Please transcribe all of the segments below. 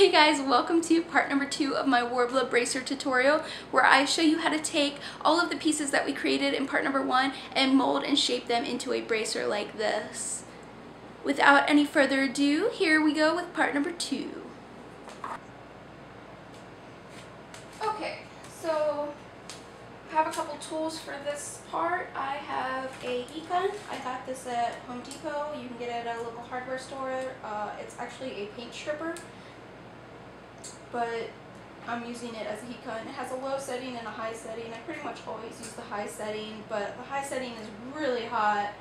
Hey guys, welcome to part number 2 of my Worbla bracer tutorial, where I show you how to take all of the pieces that we created in part number 1 and mold and shape them into a bracer like this. Without any further ado, here we go with part number 2. Okay, so I have a couple tools for this part. I have a heat gun. I got this at Home Depot. You can get it at a local hardware store. It's actually a paint stripper, but I'm using it as a heat gun. It has a low setting and a high setting. I pretty much always use the high setting, but the high setting is really hot.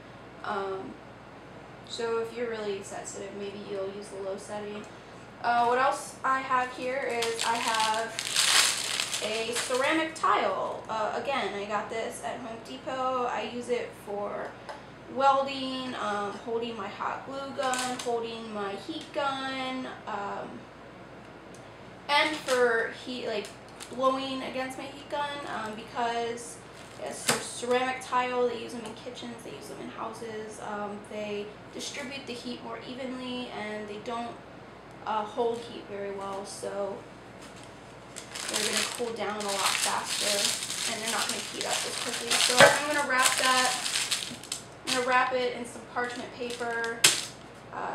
So if you're really sensitive, maybe you'll use the low setting. What else I have here is I have a ceramic tile. Again, I got this at Home Depot. I use it for welding, holding my hot glue gun, holding my heat gun, and for heat, like blowing against my heat gun, because it's a ceramic tile. They use them in kitchens, they use them in houses. They distribute the heat more evenly, and they don't hold heat very well, so they're going to cool down a lot faster, and they're not going to heat up as quickly. So I'm going to wrap that. I'm going to wrap it in some parchment paper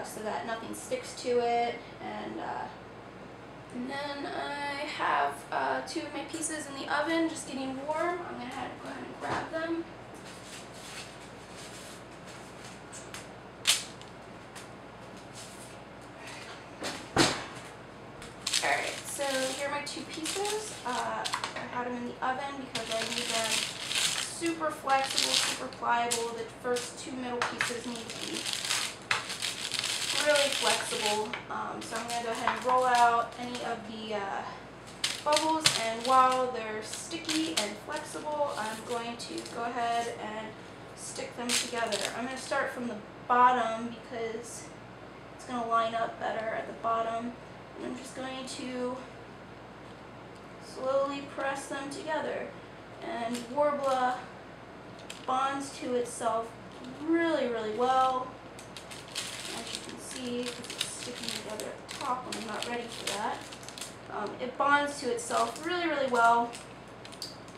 so that nothing sticks to it, and then I have 2 of my pieces in the oven just getting warm. I'm going to go ahead and grab them. Alright, so here are my 2 pieces. I had them in the oven because I need them super flexible, super pliable. The first 2 middle pieces need to be really flexible. So I'm going to go ahead and roll out any of the bubbles, and while they're sticky and flexible, I'm going to go ahead and stick them together. I'm going to start from the bottom because it's going to line up better at the bottom, and I'm just going to slowly press them together. And Worbla bonds to itself really, really well, as you can see, because it's sticking together at the top when I'm not ready for that. It bonds to itself really, really well,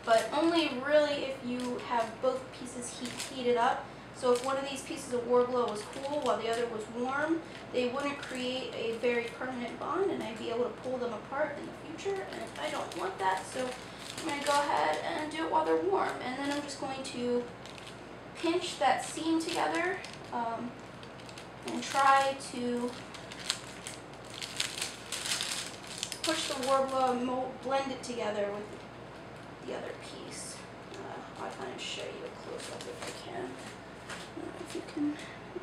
but only really if you have both pieces heated up. So if one of these pieces of Worbla was cool while the other was warm, they wouldn't create a very permanent bond, and I'd be able to pull them apart in the future, and I don't want that, so I'm going to go ahead and do it while they're warm. And then I'm just going to pinch that seam together and try to push the Worbla mold, blend it together with the other piece. I'll kind of show you a close-up if I can. If you can,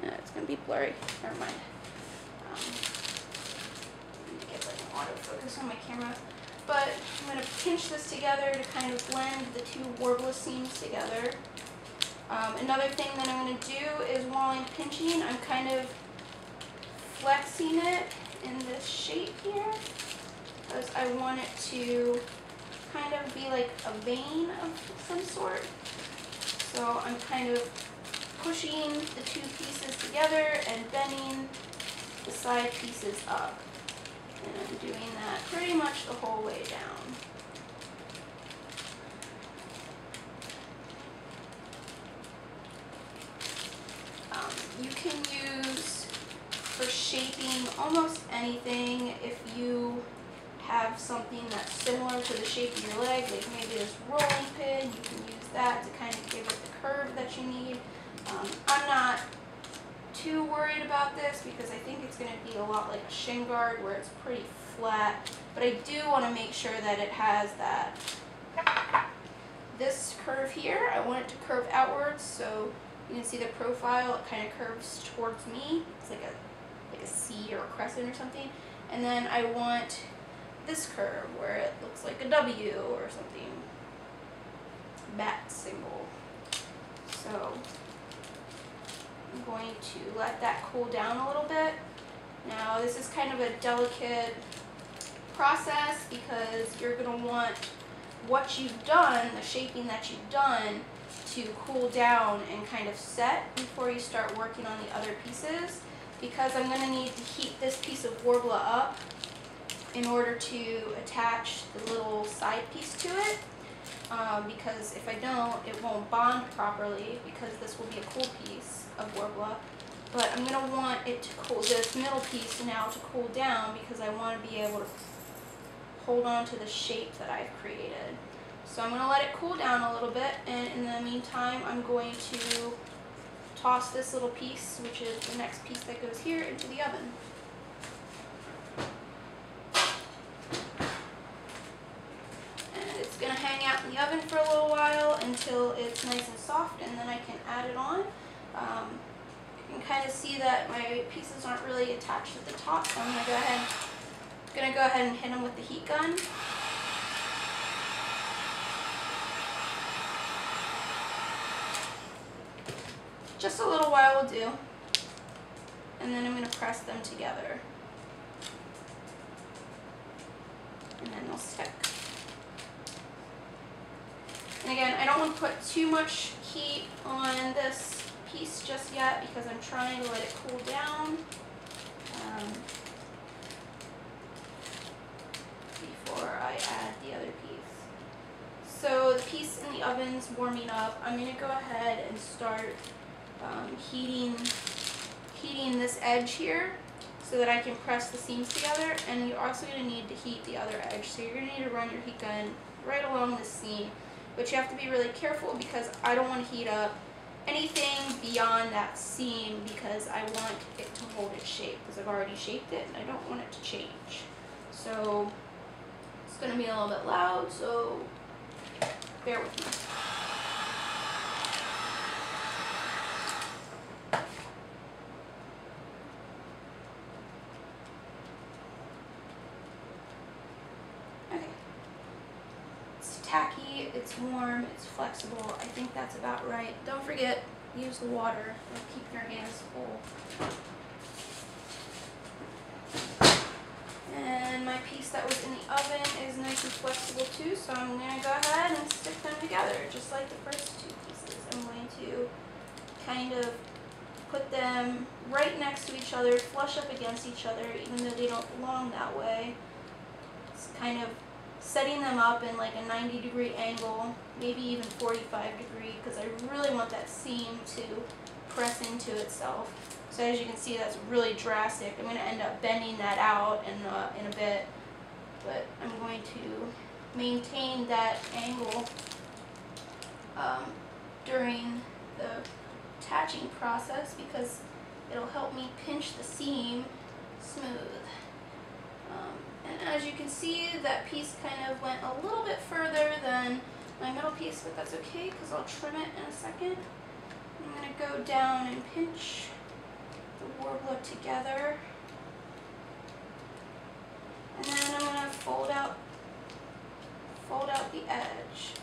it's going to be blurry. Never mind. Let me get like an autofocus on my camera. But I'm going to pinch this together to kind of blend the 2 Worbla seams together. Another thing that I'm going to do is while I'm pinching, I'm kind of flexing it in this shape here, because I want it to kind of be like a vein of some sort. So I'm kind of pushing the 2 pieces together and bending the side pieces up. And I'm doing that pretty much the whole way down. You can use, for shaping, almost anything. If you have something that's similar to the shape of your leg, like maybe this rolling pin, you can use that to kind of give it the curve that you need. I'm not too worried about this because I think it's going to be a lot like a shin guard where it's pretty flat, but I do want to make sure that it has that. This curve here, I want it to curve outwards, so you can see the profile, it kind of curves towards me. It's like a C or a crescent or something. And then I want this curve where it looks like a W or something. Bat symbol. So I'm going to let that cool down a little bit. Now this is kind of a delicate process because you're going to want what you've done, the shaping that you've done, to cool down and kind of set before you start working on the other pieces, because I'm going to need to heat this piece of Worbla up in order to attach the little side piece to it, because if I don't, it won't bond properly, because this will be a cool piece of Worbla. But I'm going to want it to cool, this middle piece now to cool down, because I want to be able to hold on to the shape that I've created. So I'm going to let it cool down a little bit, and in the meantime I'm going to toss this little piece, which is the next piece that goes here, into the oven. And it's going to hang out in the oven for a little while until it's nice and soft, and then I can add it on. You can kind of see that my pieces aren't really attached at the top, so I'm going to go ahead and hit them with the heat gun. Just a little while will do, and then I'm going to press them together, and then they'll stick. And again, I don't want to put too much heat on this piece just yet, because I'm trying to let it cool down before I add the other piece. So the piece in the oven's warming up. I'm going to go ahead and start heating this edge here so that I can press the seams together, and you're also going to need to heat the other edge. So you're going to need to run your heat gun right along the seam, but you have to be really careful, because I don't want to heat up anything beyond that seam, because I want it to hold its shape, because I've already shaped it and I don't want it to change. So it's going to be a little bit loud, so bear with me. Tacky, it's warm, it's flexible. I think that's about right. Don't forget, use the water. It'll keep your hands full. And my piece that was in the oven is nice and flexible too, so I'm going to go ahead and stick them together, just like the first two pieces. I'm going to kind of put them right next to each other, flush up against each other, even though they don't belong that way. It's kind of setting them up in like a 90-degree angle, maybe even 45-degree, because I really want that seam to press into itself. So as you can see, that's really drastic. I'm going to end up bending that out in a bit, but I'm going to maintain that angle during the attaching process, because it'll help me pinch the seam smooth. And as you can see, that piece kind of went a little bit further than my middle piece, but that's okay, because I'll trim it in a second. I'm going to go down and pinch the Worbla together. And then I'm going to fold out the edge.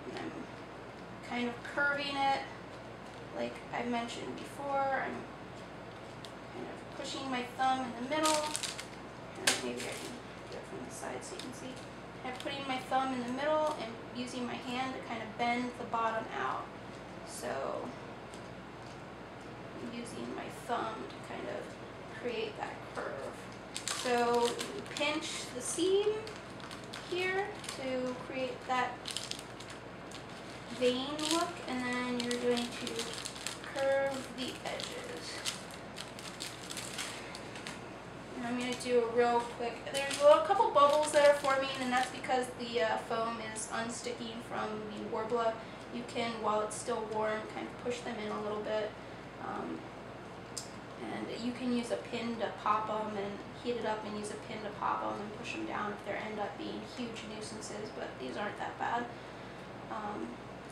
And I'm kind of curving it, like I mentioned before. I'm kind of pushing my thumb in the middle, and maybe I can do it from the side so you can see. I'm putting my thumb in the middle and using my hand to kind of bend the bottom out. So I'm using my thumb to kind of create that curve. So you pinch the seam here to create that vein look, and then you're going to curve the edges. And I'm going to do a real quick, there's a couple bubbles that are forming, and that's because the foam is unsticking from the Worbla. You can, while it's still warm, kind of push them in a little bit. And you can use a pin to pop them and heat it up, and use a pin to pop them and push them down if they end up being huge nuisances, but these aren't that bad.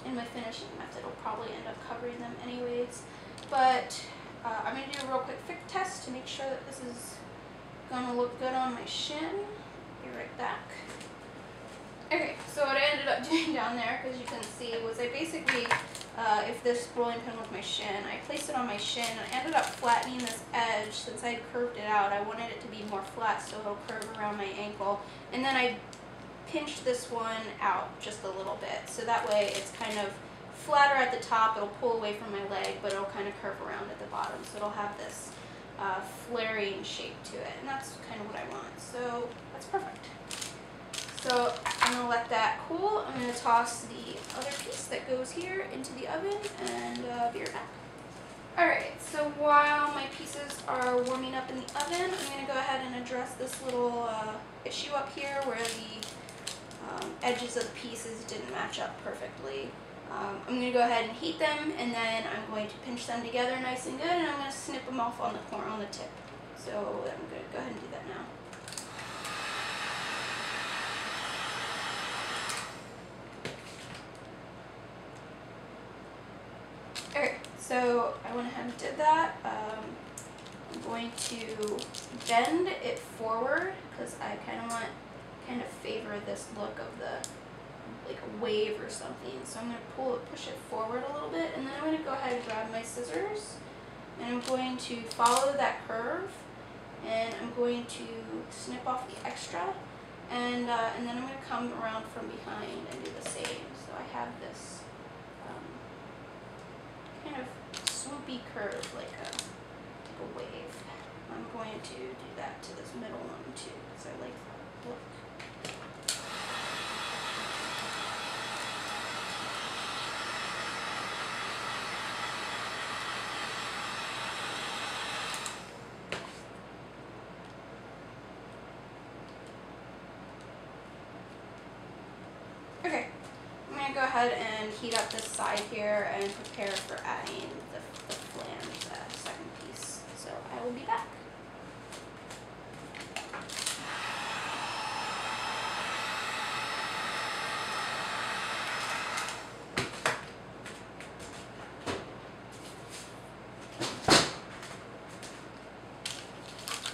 In my finishing method, I'll probably end up covering them anyways. But I'm going to do a real quick fit test to make sure that this is going to look good on my shin. Be right back. Okay, so what I ended up doing down there, because you couldn't see, was I basically, if this rolling pin was my shin, I placed it on my shin, and I ended up flattening this edge. Since I had curved it out, I wanted it to be more flat so it'll curve around my ankle. And then I pinched this one out just a little bit, so that way it's kind of flatter at the top. It'll pull away from my leg, but it'll kind of curve around at the bottom, so it'll have this flaring shape to it, and that's kind of what I want. So that's perfect. So I'm going to let that cool. I'm going to toss the other piece that goes here into the oven and be right back. Alright, so while my pieces are warming up in the oven, I'm going to go ahead and address this little issue up here where the edges of the pieces didn't match up perfectly. I'm going to go ahead and heat them, and then I'm going to pinch them together nice and good, and I'm going to snip them off on the tip. So I'm going to go ahead and do that now. Alright, so I went ahead and did that. I'm going to bend it forward because I kind of favor this look of like a wave or something. So I'm going to push it forward a little bit, and then I'm going to go ahead and grab my scissors, and I'm going to follow that curve, and I'm going to snip off the extra, and then I'm going to come around from behind and do the same. So I have this kind of swoopy curve like a wave. I'm going to do that to this middle one too, because I like that look. Okay, I'm going to go ahead and heat up this side here and prepare for adding the flange, the second piece. So I will be back.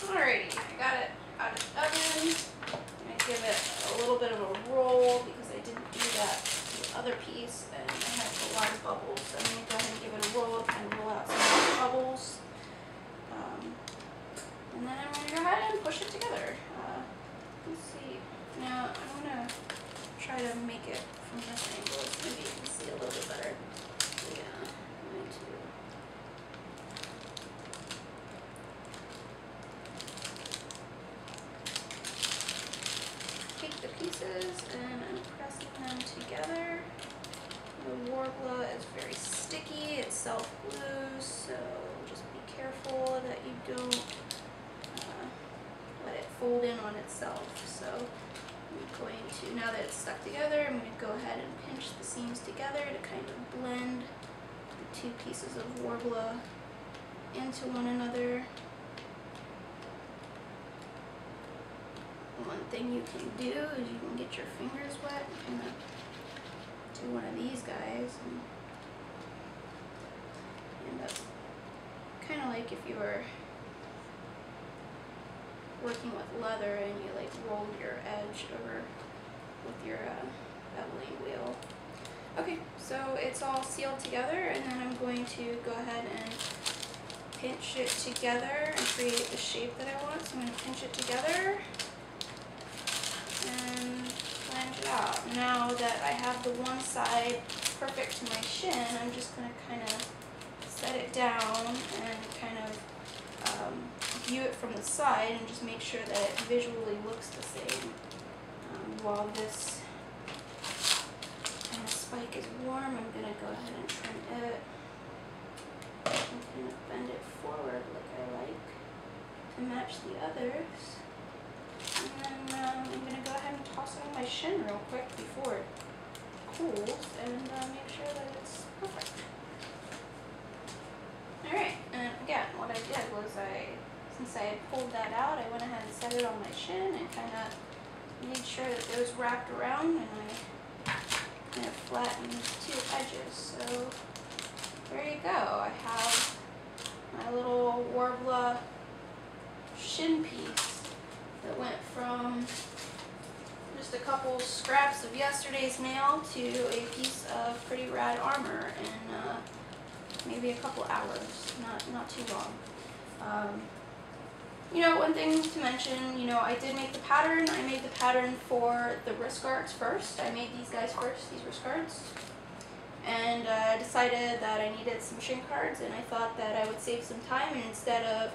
Alrighty, I got it out of the oven. I'm going to give it a little bit of a roll because I didn't do that to the other piece and I had a lot of bubbles. So I'm going to go ahead and give it a roll and roll out some more bubbles. And then I'm going to go ahead and push it together. Let's see. Now I'm going to try to make it from this angle. Maybe you can see a little bit better. Yeah, I'm going to take the pieces and I'm pressing them together. The Worbla is very sticky, it self-glues, so just be careful that you don't let it fold in on itself. So I'm going to, now that it's stuck together, I'm going to go ahead and pinch the seams together to kind of blend the two pieces of Worbla into one another. One thing you can do is you can get your fingers wet and kind of do one of these guys and end up kind of like if you were working with leather and you like rolled your edge over with your beveling wheel. Okay, so it's all sealed together, and then I'm going to go ahead and pinch it together and create the shape that I want. So I'm going to pinch it together and flange it out. Now that I have the one side perfect to my shin, I'm just going to kind of set it down and kind of view it from the side and just make sure that it visually looks the same. While this kind of spike is warm, I'm going to go ahead and trim it. I'm going to bend it forward like I like to match the others. And then I'm going to go ahead and toss it on my shin real quick before it cools and make sure that it's perfect. Alright, and again, what I did was since I had pulled that out, I went ahead and set it on my shin and kind of made sure that it was wrapped around, and I kind of flattened the two edges. So there you go. I have my little Worbla shin piece that went from just a couple scraps of yesterday's mail to a piece of pretty rad armor in maybe a couple hours, not too long. You know, one thing to mention, you know, I did make the pattern. I made the pattern for the wrist guards first. I made these guys first, these wrist guards. And I decided that I needed some shin cards, and I thought that I would save some time, and instead of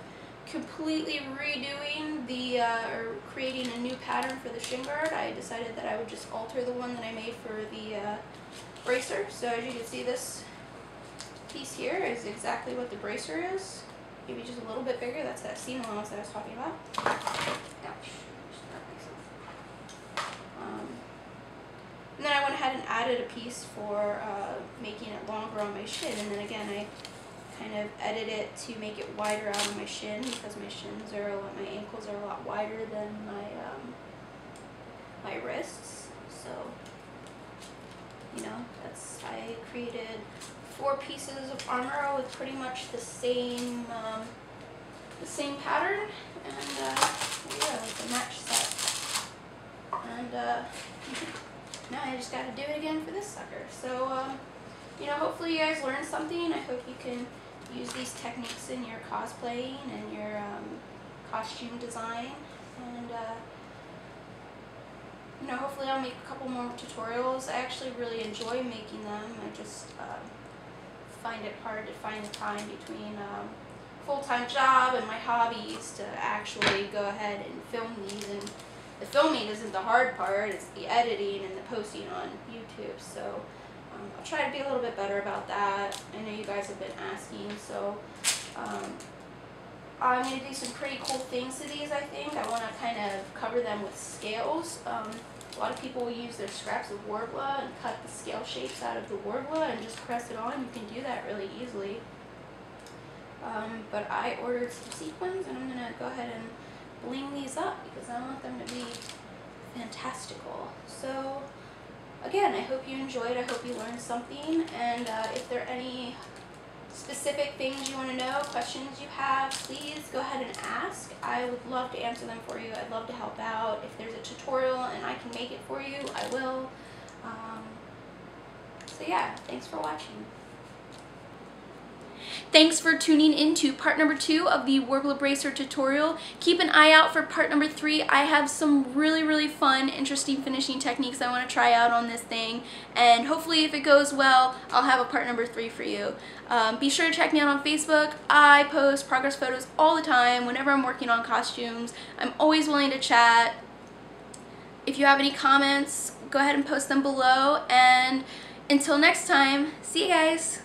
completely redoing the, or creating a new pattern for the shin guard, I decided that I would just alter the one that I made for the bracer. So as you can see, this piece here is exactly what the bracer is. Maybe just a little bit bigger. That's that seam allowance that I was talking about. Ouch. And then I went ahead and added a piece for making it longer on my shin, and then again I kind of edit it to make it wider out on my shin, because my shins are my ankles are a lot wider than my wrists. So, you know, I created 4 pieces of armor with pretty much the same pattern, and yeah, it's a match set. And now I just got to do it again for this sucker. So, you know, hopefully you guys learned something. I hope you can use these techniques in your cosplaying and your costume design. And, you know, hopefully I'll make a couple more tutorials. I actually really enjoy making them. I just find it hard to find the time between full-time job and my hobbies to actually go ahead and film these. And the filming isn't the hard part, it's the editing and the posting on YouTube. So I'll try to be a little bit better about that. I know you guys have been asking, so I'm going to do some pretty cool things to these, I think. I want to kind of cover them with scales. A lot of people will use their scraps of Worbla and cut the scale shapes out of the Worbla and just press it on. You can do that really easily. But I ordered some sequins, and I'm going to go ahead and bling these up because I want them to be fantastical. So again, I hope you enjoyed, I hope you learned something, and if there are any specific things you want to know, questions you have, please go ahead and ask. I would love to answer them for you. I'd love to help out. If there's a tutorial and I can make it for you, I will. So yeah, thanks for watching. Thanks for tuning in to part number 2 of the Worbla bracer tutorial. Keep an eye out for part number 3. I have some really fun, interesting finishing techniques I want to try out on this thing, and hopefully if it goes well, I'll have a part number 3 for you. Be sure to check me out on Facebook. I post progress photos all the time whenever I'm working on costumes. I'm always willing to chat. If you have any comments, go ahead and post them below, and until next time, see you guys!